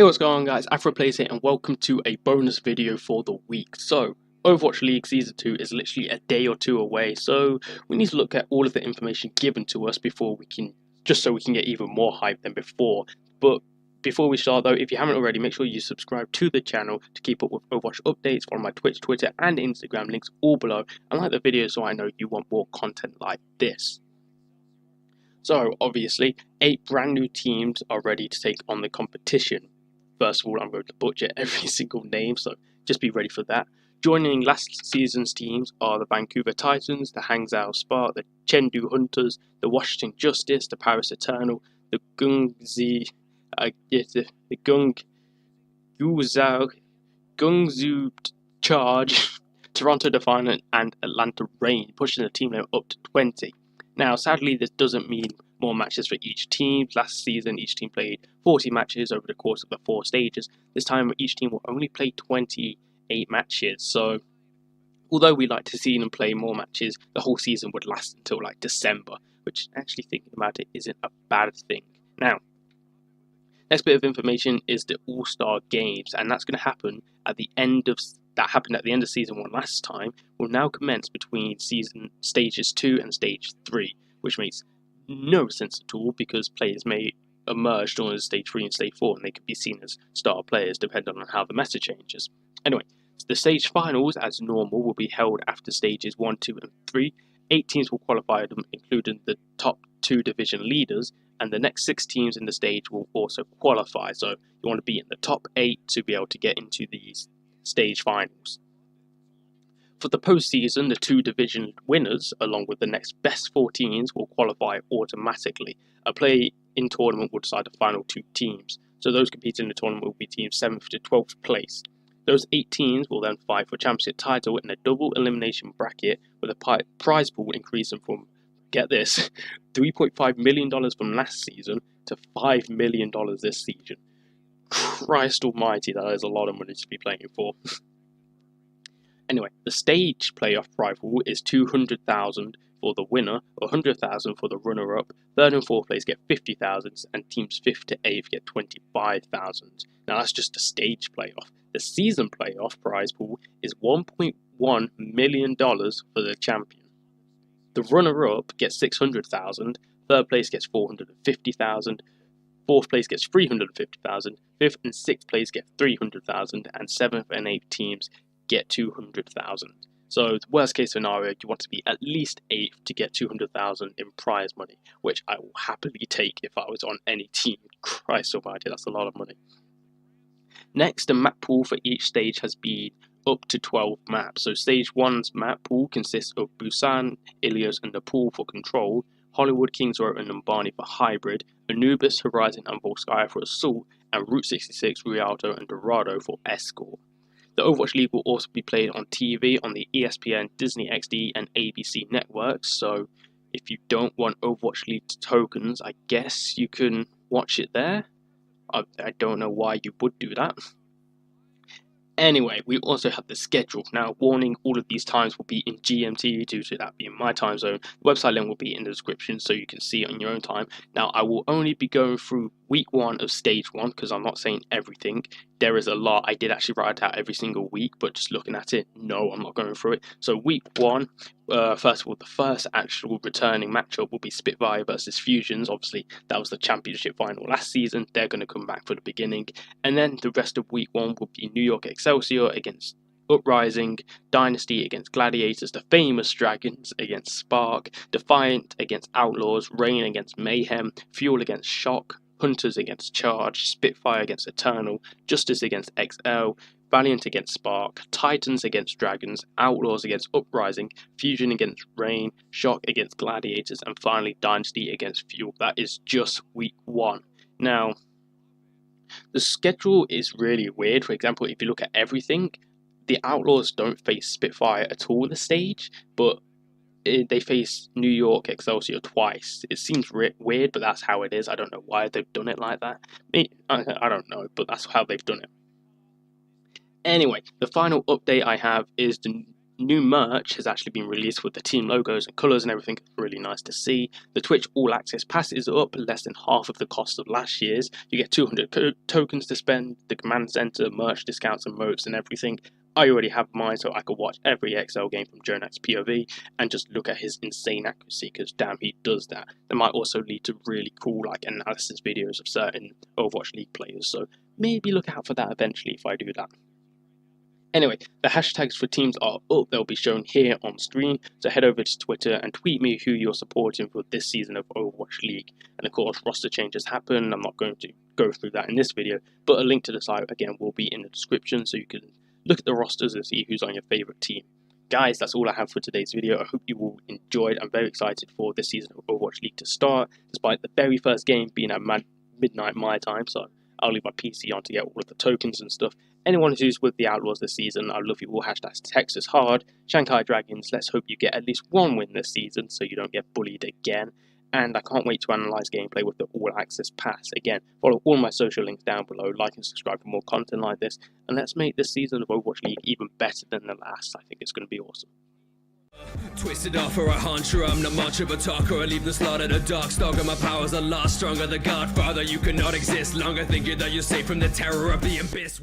Hey, what's going on, guys? AfroPlays here, and welcome to a bonus video for the week. So, Overwatch League Season 2 is literally a day or two away, so we need to look at all of the information given to us before we can, just so we can get even more hype than before. But before we start though, if you haven't already, make sure you subscribe to the channel to keep up with Overwatch updates on my Twitch, Twitter, and Instagram links all below, and like the video so I know you want more content like this. So, obviously, 8 brand new teams are ready to take on the competition. First of all, I'm going to butcher every single name, so just be ready for that. Joining last season's teams are the Vancouver Titans, the Hangzhou Spark, the Chengdu Hunters, the Washington Justice, the Paris Eternal, the Gungzhou Charge, Toronto Defiant, and Atlanta Reign, pushing the team limit up to 20. Now, sadly, this doesn't mean more matches for each team. Last season, each team played 40 matches over the course of the 4 stages. This time, each team will only play 28 matches. So, although we like to see them play more matches, the whole season would last until like December, which, actually thinking about it, isn't a bad thing. Now, next bit of information is the All-Star Games, and that's going to happen at the end of Season 1 last time, will now commence between Stages 2 and Stage 3, which makes no sense at all because players may emerge during Stage 3 and Stage 4 and they could be seen as star players depending on how the meta changes. Anyway, the stage finals, as normal, will be held after Stages 1, 2 and 3. 8 teams will qualify them, including the top 2 division leaders, and the next 6 teams in the stage will also qualify, so you want to be in the top 8 to be able to get into these stage finals. For the postseason, the 2 division winners, along with the next best 4 teams, will qualify automatically. A play-in tournament will decide the final 2 teams, so those competing in the tournament will be teams 7th to 12th place. Those 8 teams will then fight for championship title in a double elimination bracket, with a prize pool increasing from, get this, $3.5 million from last season to $5 million this season. Christ almighty, that is a lot of money to be playing for. Anyway, the stage playoff prize pool is $200,000 for the winner, $100,000 for the runner-up. 3rd and 4th place get $50,000, and teams 5th to 8th get $25,000. Now that's just a stage playoff. The season playoff prize pool is $1.1 million for the champion. The runner-up gets $600,000. 3rd place gets $450,000. 4th place gets $350,000, 5th and 6th place get $300,000, and 7th and 8th teams get $200,000. So the worst case scenario, you want to be at least 8th to get $200,000 in prize money, which I will happily take if I was on any team. Christ almighty, that's a lot of money. Next, the map pool for each stage has been up to 12 maps. So stage 1's map pool consists of Busan, Ilios and Nepal for Control, Hollywood, Kings Row and Numbani for Hybrid, Anubis, Horizon and Volskaya for Assault, and Route 66, Rialto and Dorado for Escort. The Overwatch League will also be played on TV on the ESPN, Disney XD and ABC networks, so if you don't want Overwatch League tokens, I guess you can watch it there. I don't know why you would do that. Anyway, we also have the schedule. Now, warning, all of these times will be in GMT due to that being my time zone. The website link will be in the description so you can see it on your own time. Now, I will only be going through week 1 of stage 1 because I'm not saying everything. There is a lot. I did actually write it out every single week, but just looking at it, no, I'm not going through it. So week 1, first of all, the first actual returning matchup will be Spitfire versus Fusions. Obviously, that was the championship final last season. They're going to come back for the beginning. And then the rest of week 1 will be New York Excelsior against Uprising, Dynasty against Gladiators, the famous Dragons against Spark, Defiant against Outlaws, Reign against Mayhem, Fuel against Shock, Hunters against Charge, Spitfire against Eternal, Justice against XL, Valiant against Spark, Titans against Dragons, Outlaws against Uprising, Fusion against Reign, Shock against Gladiators, and finally Dynasty against Fuel. That is just week 1. Now, the schedule is really weird. For example, if you look at everything, the Outlaws don't face Spitfire at all this stage, but they face New York Excelsior twice. It seems weird, but that's how it is. I don't know why they've done it like that. I don't know, but that's how they've done it. Anyway, the final update I have is the new merch has actually been released with the team logos and colours and everything. It's really nice to see. The Twitch All Access Pass is up less than half of the cost of last year's. You get 200 tokens to spend, the command center, merch discounts and modes and everything. I already have mine so I could watch every XL game from Jonak's POV and just look at his insane accuracy, because damn, he does that. That might also lead to really cool analysis videos of certain Overwatch League players, so maybe look out for that eventually if I do that. Anyway, the hashtags for teams are up. They'll be shown here on screen, so head over to Twitter and tweet me who you're supporting for this season of Overwatch League. And of course, roster changes happen. I'm not going to go through that in this video, but a link to the site again will be in the description, so you can look at the rosters and see who's on your favourite team. Guys, that's all I have for today's video. I hope you all enjoyed. I'm very excited for this season of Overwatch League to start, despite the very first game being at midnight my time, so I'll leave my PC on to get all of the tokens and stuff. Anyone who's with the Outlaws this season, I love you all. Hashtag Texas Hard, Shanghai Dragons. Let's hope you get at least one win this season so you don't get bullied again. And I can't wait to analyse gameplay with the All Access Pass. Again, follow all my social links down below, like and subscribe for more content like this, and let's make this season of Overwatch League even better than the last. I think it's going to be awesome. Twisted off for a hunter, I'm not much of a talker. I leave the slot at a dark stalker. My powers are lost, stronger the Godfather. You cannot exist longer, thinking that you're safe from the terror of the abyss.